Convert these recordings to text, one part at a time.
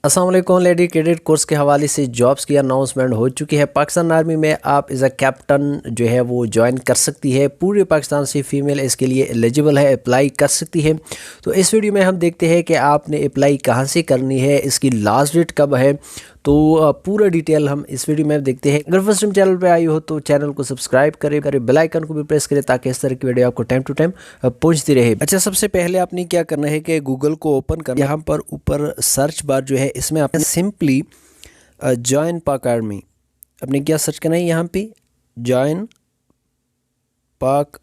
अस्सलाम वालेकुम। Lady cadet course के हवाले से जॉब्स की अनाउंसमेंट हो चुकी है। पाकिस्तान आर्मी में आप एज अ कैप्टन जो है वो ज्वाइन कर सकती है। पूरे पाकिस्तान से फीमेल इसके लिए एलिजिबल है, अप्लाई कर सकती है। तो इस वीडियो में हम देखते हैं कि आपने अप्लाई कहां से करनी है, इसकी लास्ट डेट कब है। तो पूरा डिटेल हम इस वीडियो में देखते हैं। अगर फर्स्ट टाइम चैनल पे आई हो तो चैनल को सब्सक्राइब करें, बेल आइकन को भी प्रेस करें ताकि इस तरह की वीडियो आपको टाइम टू टाइम पहुंचती रहे। अच्छा, सबसे पहले आपने क्या करना है कि गूगल को ओपन करना। यहाँ पर ऊपर सर्च बार जो है इसमें आपने सिंपली जॉइन पाक आर्मी आपने क्या सर्च करना है। यहाँ पे जॉइन पाक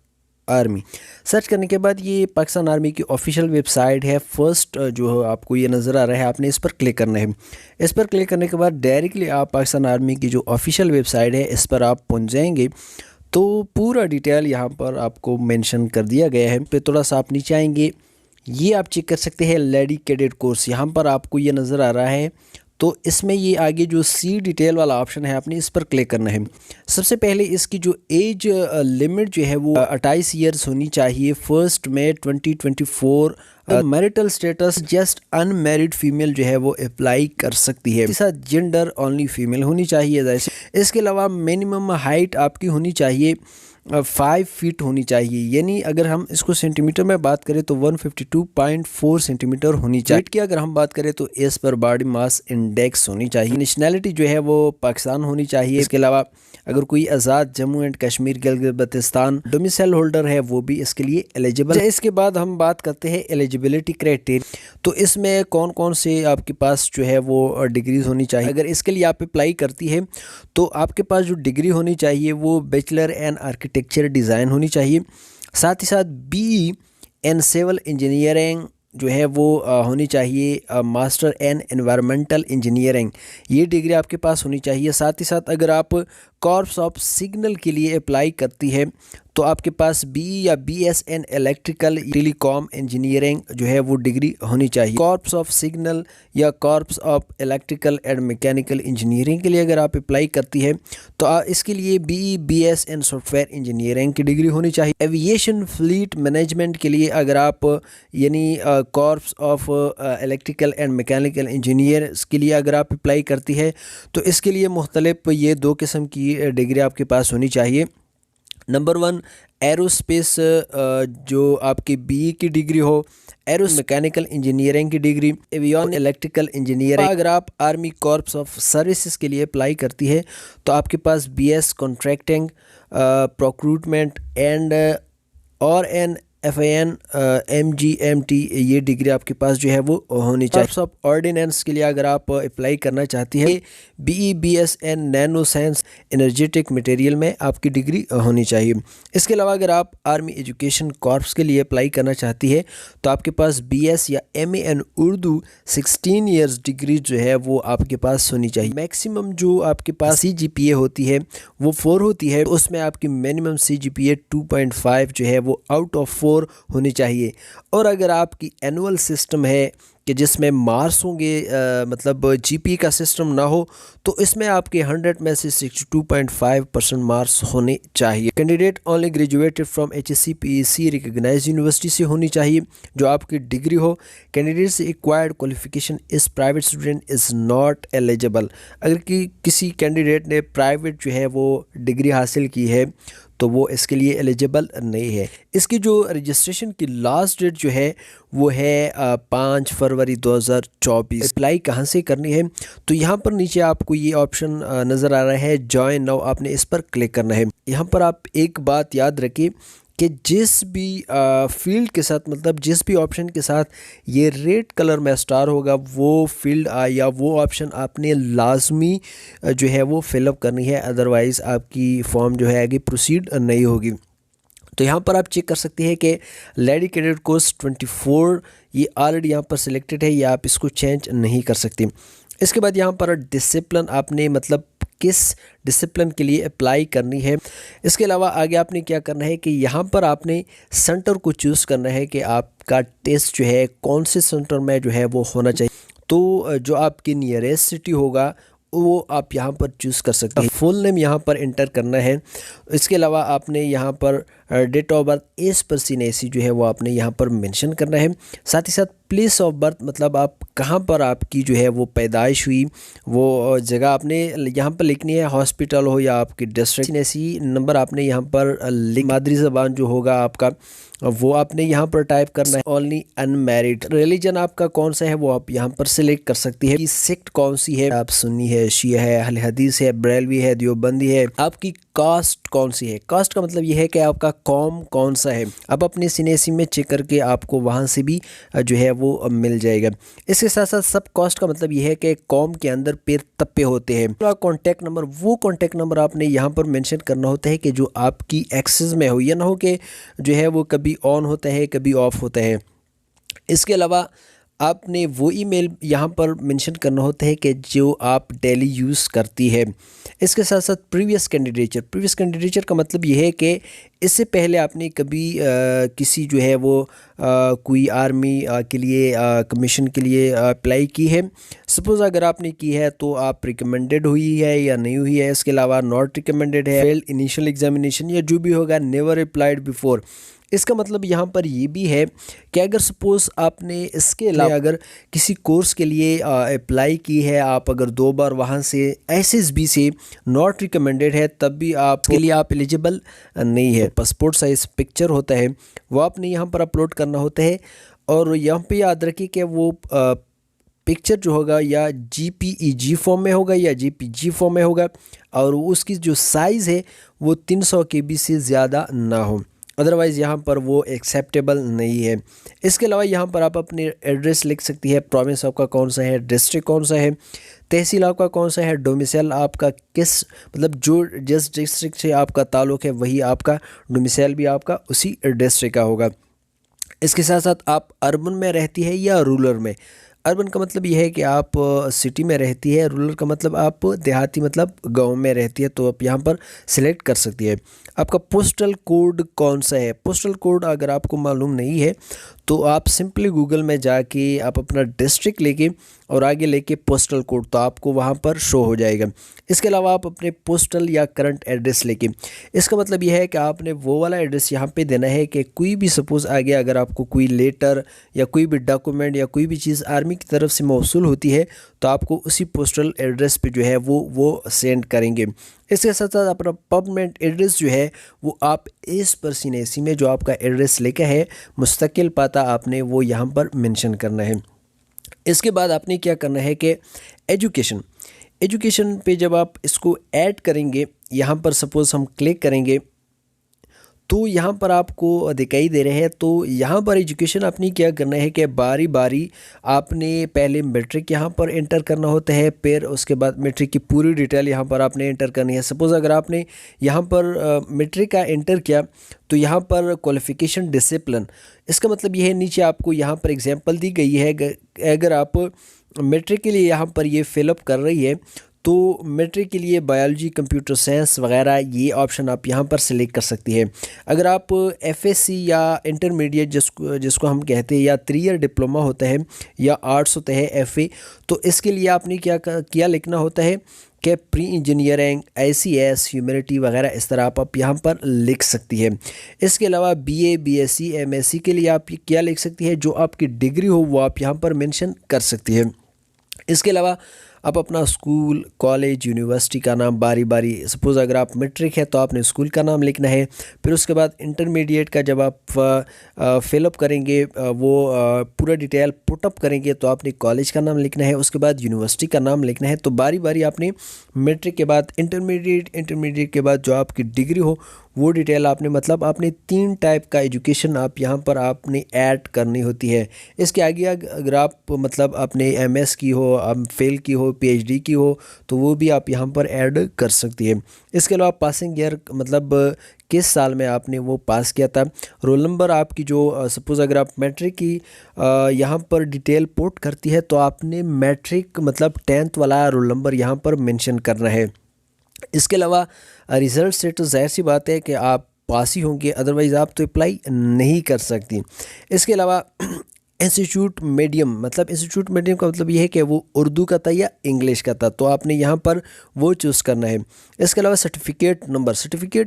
आर्मी सर्च करने के बाद ये पाकिस्तान आर्मी की ऑफिशियल वेबसाइट है। फर्स्ट जो आपको ये नज़र आ रहा है, आपने इस पर क्लिक करना है। इस पर क्लिक करने के बाद डायरेक्टली आप पाकिस्तान आर्मी की जो ऑफिशियल वेबसाइट है इस पर आप पहुंच जाएंगे। तो पूरा डिटेल यहाँ पर आपको मेंशन कर दिया गया है। पे थोड़ा सा आप नीचे आएंगे, ये आप चेक कर सकते हैं लेडी कैडेट कोर्स, यहाँ पर आपको ये नज़र आ रहा है। तो इसमें ये आगे जो सी डिटेल वाला ऑप्शन है आपने इस पर क्लिक करना है। सबसे पहले इसकी जो एज लिमिट जो है वो 28 ईयर्स होनी चाहिए। 1 मई 2024। Marital status just unmarried female जो है वो अप्लाई कर सकती है। इसके साथ जेंडर ओनली फीमेल होनी चाहिए। इसके अलावा मिनिमम हाइट आपकी होनी चाहिए 5 फीट होनी चाहिए, यानी अगर हम इसको सेंटीमीटर में बात करें तो 152.4 सेंटीमीटर होनी चाहिए। वेट की अगर हम बात करें तो इस पर बॉडी मास इंडेक्स होनी चाहिए। नेशनैलिटी जो है वो पाकिस्तान होनी चाहिए। इसके अलावा अगर कोई Azad Jammu and Kashmir Gilgit Baltistan domicile holder है वो भी इसके लिए एलिजिबल है। इसके बाद हम बात करते हैं एलिजिबिलिटी क्राइटेरिया। तो इसमें कौन कौन से आपके पास जो है वो डिग्रीज होनी चाहिए। अगर इसके लिए आप अप्लाई करती है तो आपके पास जो डिग्री होनी चाहिए वो बैचलर इन आर्किटेक्चर डिज़ाइन होनी चाहिए। साथ ही साथ BE इन सिविल इंजीनियरिंग जो है वो होनी चाहिए। मास्टर इन एनवायरमेंटल इंजीनियरिंग ये डिग्री आपके पास होनी चाहिए। साथ ही साथ अगर आप कॉर्प्स ऑफ सिग्नल के लिए अप्लाई करती है तो आपके पास BE या BS in electrical telecom engineering जो है वो डिग्री होनी चाहिए। कॉर्प्स ऑफ सिग्नल या corps of electrical and mechanical engineering के लिए अगर आप अप्लाई करती है तो इसके लिए BE BS in software engineering की डिग्री होनी चाहिए। एविएशन फ्लीट मैनेजमेंट के लिए अगर आप यानी corps of electrical and mechanical engineer के लिए अगर आप अप्लाई करती है तो इसके लिए मुख्तलिफ ये 2 किस्म की डिग्री आपके पास होनी चाहिए। नंबर 1 एरोस्पेस जो आपकी BE की डिग्री हो, एरोस मैकेनिकल इंजीनियरिंग की डिग्री, एवियन इलेक्ट्रिकल इंजीनियरिंग। अगर आप आर्मी कॉर्प्स ऑफ सर्विसेज के लिए अप्लाई करती है तो आपके पास BS कॉन्ट्रैक्टिंग प्रोक्रूटमेंट एंड और एन FAN MGMT ये डिग्री आपके पास जो है वो होनी चाहिए। सब ऑर्डिनेंस के लिए अगर आप अप्लाई करना चाहती है BE BS in nano science energetic material में आपकी डिग्री होनी चाहिए। इसके अलावा अगर आप आर्मी एजुकेशन कॉर्प्स के लिए अप्लाई करना चाहती है तो आपके पास BS या MA इन उर्दू 16 ईयर्स डिग्री जो है वो आपके पास होनी चाहिए। मैक्सिमम जो आपके पास CGPA होती है वो 4 होती है, उसमें आपकी मिनिमम CGPA 2.5 जो है वो आउट ऑफ 4 होनी चाहिए। और अगर आपकी एनुअल सिस्टम है कि जिसमें मार्क्स होंगे मतलब GPA का सिस्टम ना हो तो इसमें आपके 100 में से 62.5% मार्क्स होने चाहिए। Candidate only graduated from HSC PEC recognise university से होनी चाहिए जो आपकी डिग्री हो। कैंडिडेट से एक्वायर्ड क्वालिफिकेशन इस private student is not eligible. अगर किसी कैंडिडेट ने प्राइवेट जो है वो डिग्री हासिल की है तो वो इसके लिए एलिजिबल नहीं है। इसकी जो रजिस्ट्रेशन की लास्ट डेट जो है वो है 5 फरवरी 2024। अप्लाई कहाँ से करनी है तो यहाँ पर नीचे आपको ये ऑप्शन नज़र आ रहा है जॉइन नाउ, आपने इस पर क्लिक करना है। यहाँ पर आप एक बात याद रखिए कि जिस भी फील्ड के साथ मतलब जिस भी ऑप्शन के साथ ये रेड कलर में स्टार होगा वो फील्ड या वो ऑप्शन आपने लाजमी जो है वो फिलअप करनी है, अदरवाइज़ आपकी फॉर्म जो है आगे प्रोसीड नहीं होगी। तो यहाँ पर आप चेक कर सकते हैं कि लेडी कैडेट कोर्स 24 ये ऑलरेडी यहाँ पर सिलेक्टेड है, या आप इसको चेंज नहीं कर सकते। इसके बाद यहाँ पर डिसिप्लिन आपने मतलब किस डिसिप्लिन के लिए अप्लाई करनी है। इसके अलावा आगे आपने क्या करना है कि यहाँ पर आपने सेंटर को चूज़ करना है कि आपका टेस्ट जो है कौन से सेंटर में जो है वो होना चाहिए। तो जो आपकी नियरेस्ट सिटी होगा वो आप यहाँ पर चूज़ कर सकते हैं। फुल नेम यहाँ पर इंटर करना है। इसके अलावा आपने यहाँ पर date of birth age person ऐसी जो है वो आपने यहाँ पर मेंशन करना है। साथ ही साथ प्लेस ऑफ बर्थ मतलब आप कहाँ पर आपकी जो है वो पैदाइश हुई, वो जगह आपने यहाँ पर लिखनी है, हॉस्पिटल हो या आपकी डिस्ट्रिक्ट ऐसी नंबर आपने यहाँ पर मादरी ज़बान जो होगा आपका वो आपने यहाँ पर टाइप करना है। Only unmarried. रिलीजन आपका कौन सा है वो आप यहाँ पर सिलेक्ट कर सकती है कि सेक्ट कौन सी है, आप सुन्नी है, शिया है, अहले हदीस है, बरेलवी है, देवबंदी है। आपकी कास्ट कौन सी है। कास्ट का मतलब ये है कि आपका कौम कौन सा है। आप अपने सीनेसी में चेक करके आपको वहाँ से भी जो है वो मिल जाएगा। इसके साथ साथ सब कास्ट का मतलब ये है कि कौम के अंदर पैर तप्पे होते हैं। तो कॉन्टैक्ट नंबर, वो कॉन्टैक्ट नंबर आपने यहाँ पर मेंशन करना होता है कि जो आपकी एक्सेस में हो, या ना हो कि जो है वो कभी ऑन होता है कभी ऑफ होता है। इसके अलावा आपने वो ईमेल यहाँ पर मेंशन करना होता है कि जो आप डेली यूज़ करती है। इसके साथ साथ प्रीवियस कैंडिडेचर का मतलब ये है कि इससे पहले आपने कभी किसी जो है वो कोई आर्मी के लिए कमीशन के लिए अप्लाई की है। सपोज़ अगर आपने की है तो आप रिकमेंडेड हुई है या नहीं हुई है। इसके अलावा नॉट रिकमेंडेड है, फेल्ड इनिशियल एग्जामिनेशन या जो भी होगा, नेवर अप्लाइड बिफोर। इसका मतलब यहाँ पर ये भी है कि अगर सपोज़ आपने इसके अलावा अगर किसी कोर्स के लिए अप्लाई की है, आप अगर 2 बार वहाँ से एसएसबी से नॉट रिकमेंडेड है, तब भी आपके लिए आप एलिजिबल नहीं है। पासपोर्ट साइज़ पिक्चर होता है वो आपने यहाँ पर अपलोड करना होता है। और यहाँ पे याद रखिए कि वो पिक्चर जो होगा या JPEG फॉर्म में होगा या JPG फॉर्म में होगा, और उसकी जो साइज़ है वो 300 KB से ज़्यादा ना हो, अदरवाइज़ यहाँ पर वो एक्सेप्टेबल नहीं है। इसके अलावा यहाँ पर आप अपने एड्रेस लिख सकती है, प्रोविंस आपका कौन सा है, डिस्ट्रिक्ट कौन सा है, तहसील आपका कौन सा है, डोमिसाइल आपका किस मतलब जो जिस डिस्ट्रिक्ट से आपका ताल्लुक़ है वही आपका डोमिसाइल भी आपका उसी डिस्ट्रिक्ट का होगा। इसके साथ साथ आप अर्बन में रहती है या रूरल में। अर्बन का मतलब यह है कि आप सिटी में रहती है, रूरल का मतलब आप देहाती मतलब गांव में रहती है, तो आप यहाँ पर सिलेक्ट कर सकती है। आपका पोस्टल कोड कौन सा है। पोस्टल कोड अगर आपको मालूम नहीं है तो आप सिंपली गूगल में जाके आप अपना डिस्ट्रिक्ट लेके और आगे लेके पोस्टल कोड, तो आपको वहाँ पर शो हो जाएगा। इसके अलावा आप अपने पोस्टल या करंट एड्रेस लेके, इसका मतलब यह है कि आपने वो वाला एड्रेस यहाँ पे देना है कि कोई भी सपोज़ आगे अगर आपको कोई लेटर या कोई भी डॉक्यूमेंट या कोई भी चीज़ आर्मी की तरफ से मौसूल होती है तो आपको उसी पोस्टल एड्रेस पे जो है वो सेंड करेंगे। इसके साथ साथ अपना परमानेंट एड्रेस जो है वो आप इस परसीनेसी में जो आपका एड्रेस लेकर है मुस्तकिल पता आपने वो यहाँ पर मेंशन करना है। इसके बाद आपने क्या करना है कि एजुकेशन पे जब आप इसको ऐड करेंगे, यहाँ पर सपोज़ हम क्लिक करेंगे तो यहाँ पर आपको दिखाई दे रहे हैं। तो यहाँ पर एजुकेशन आपने क्या करना है कि बारी बारी आपने पहले मैट्रिक यहाँ पर एंटर करना होता है, फिर उसके बाद मैट्रिक की पूरी डिटेल यहाँ पर आपने एंटर करनी है। सपोज़ अगर आपने यहाँ पर मैट्रिक का एंटर किया तो यहाँ पर क्वालिफ़िकेशन डिसिप्लिन, इसका मतलब ये है नीचे आपको यहाँ पर एग्जाम्पल दी गई है। अगर आप मैट्रिक के लिए यहाँ पर ये फिलअप कर रही है तो मैट्रिक के लिए बायोलॉजी, कंप्यूटर साइंस वगैरह ये ऑप्शन आप यहाँ पर सिलेक्ट कर सकती है। अगर आप FSC या इंटरमीडिएट जिसको हम कहते हैं या 3 ईयर डिप्लोमा होता है या आर्ट्स होता है FA, तो इसके लिए आपने क्या लिखना होता है कि प्री इंजीनियरिंग, ICS, ह्यूमैनिटी वगैरह इस तरह आप यहाँ पर लिख सकती है। इसके अलावा BA, BSc, MSc के लिए आप क्या लिख सकती है, जो आपकी डिग्री हो वो आप यहाँ पर मेंशन कर सकती है। इसके अलावा आप अपना स्कूल, कॉलेज, यूनिवर्सिटी का नाम बारी बारी, सपोज़ अगर आप मैट्रिक है तो आपने स्कूल का नाम लिखना है। फिर उसके बाद इंटरमीडिएट का जब आप फिलअप करेंगे वो पूरा डिटेल पुटअप करेंगे तो आपने कॉलेज का नाम लिखना है। उसके बाद यूनिवर्सिटी का नाम लिखना है। तो बारी बारी आपने मैट्रिक के बाद इंटरमीडिएट के बाद जो आपकी डिग्री हो वो डिटेल आपने मतलब आपने 3 टाइप का एजुकेशन आप यहाँ पर आपने ऐड करनी होती है। इसके आगे अगर आप मतलब आपने MS की हो, फेल की हो, PhD की हो तो वो भी आप यहाँ पर ऐड कर सकती है। इसके अलावा पासिंग ईयर मतलब किस साल में आपने वो पास किया था। रोल नंबर आपकी जो सपोज़ अगर आप मैट्रिक की यहाँ पर डिटेल पुट करती है तो आपने मैट्रिक मतलब 10th वाला रोल नंबर यहाँ पर मेंशन करना है। इसके अलावा रिज़ल्ट से तो ज़ाहिर सी बात है कि आप पास ही होंगे, अदरवाइज़ आप तो अप्लाई नहीं कर सकती। इसके अलावा इंस्टीट्यूट मीडियम, मतलब इंस्टीट्यूट मीडियम का मतलब ये है कि वो उर्दू का था या इंग्लिश का था, तो आपने यहाँ पर वो चूज़ करना है। इसके अलावा सर्टिफिकेट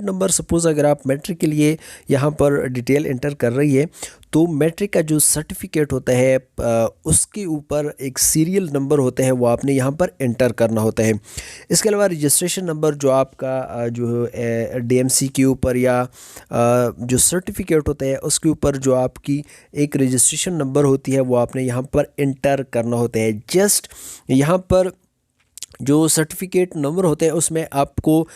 नंबर सपोज़ अगर आप मैट्रिक के लिए यहाँ पर डिटेल एंटर कर रही है, तो मैट्रिक का जो सर्टिफिकेट होता है उसके ऊपर एक सीरियल नंबर होता है, वो आपने यहाँ पर एंटर करना होता है। इसके अलावा रजिस्ट्रेशन नंबर जो आपका जो डीएमसी के ऊपर या जो सर्टिफिकेट होता है उसके ऊपर जो आपकी एक रजिस्ट्रेशन नंबर होती है वो आपने यहाँ पर एंटर करना होता है। जस्ट यहाँ पर जो सर्टिफिकेट नंबर होते हैं उसमें आपको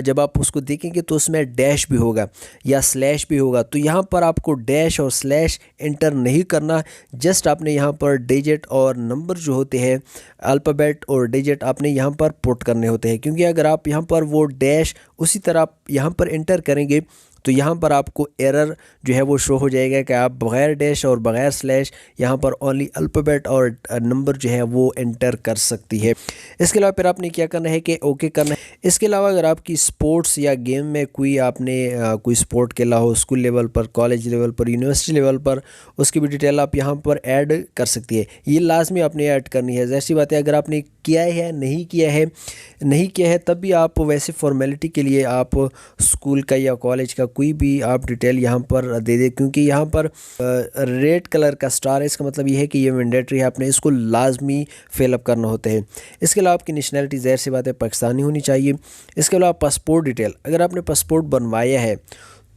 जब आप उसको देखेंगे तो उसमें डैश भी होगा या स्लैश भी होगा, तो यहाँ पर आपको डैश और स्लैश एंटर नहीं करना। जस्ट आपने यहाँ पर डिजिट और नंबर जो होते हैं, अल्फ़ाबेट और डिजिट आपने यहाँ पर पुट करने होते हैं, क्योंकि अगर आप यहाँ पर वो डैश उसी तरह आप यहाँ पर एंटर करेंगे तो यहाँ पर आपको एरर जो है वो शो हो जाएगा कि आप बग़ैर डैश और बग़ैर स्लैश यहाँ पर ओनली अल्फ़ाबेट और नंबर जो है वो एंटर कर सकती है। इसके अलावा फिर आपने क्या करना है कि ओके करना है। इसके अलावा अगर आपकी स्पोर्ट्स या गेम में कोई आपने कोई स्पोर्ट खेला हो, स्कूल लेवल पर, कॉलेज लेवल पर, यूनिवर्सिटी लेवल पर, उसकी भी डिटेल आप यहाँ पर ऐड कर सकती है। ये लाजमी आपने ऐड करनी है। जैसी बात है अगर आपने किया है नहीं किया है तब भी आप वैसे फॉर्मेलिटी के लिए आप स्कूल का या कॉलेज का कोई भी आप डिटेल यहाँ पर दे दें, क्योंकि यहाँ पर रेड कलर का स्टार है, इसका मतलब ये है कि ये मैंडेटरी है, आपने इसको लाजमी फिलअप करना होता है। इसके अलावा आपकी नेशनलिटी ज़ाहिर सी बात है पाकिस्तानी होनी चाहिए। इसके अलावा पासपोर्ट डिटेल, अगर आपने पासपोर्ट बनवाया है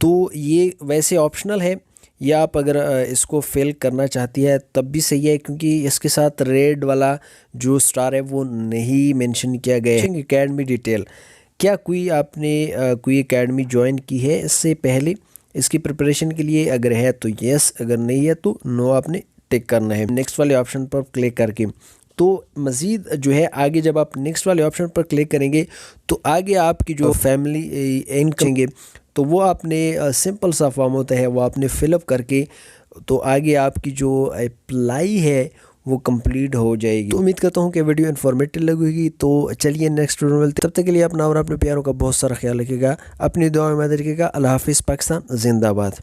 तो ये वैसे ऑप्शनल है, या आप अगर इसको फिल करना चाहती है तब भी सही है, क्योंकि इसके साथ रेड वाला जो स्टार है वो नहीं मेंशन किया गया है। एकेडमी डिटेल, क्या कोई आपने कोई एकेडमी ज्वाइन की है इससे पहले इसकी प्रिपरेशन के लिए, अगर है तो यस, अगर नहीं है तो नो आपने टिक करना है नेक्स्ट वाले ऑप्शन पर क्लिक करके। तो मज़ीद जो है आगे जब आप नेक्स्ट वाले ऑप्शन पर क्लिक करेंगे तो आगे आपकी जो फैमिली इनकम तो वो आपने सिंपल सा फॉर्म होता है वो आपने फिलअप करके तो आगे आपकी जो अप्लाई है वो कंप्लीट हो जाएगी। तो उम्मीद करता हूँ कि वीडियो इन्फॉर्मेटिव लगेगी। तो चलिए नेक्स्ट वीडियो में मिलते, तब तक के लिए अपना और अपने प्यारों का बहुत सारा ख्याल रखिएगा, अपनी दुआ में याद रखिएगा। अल्लाह हाफिज़। पाकिस्तान जिंदाबाद।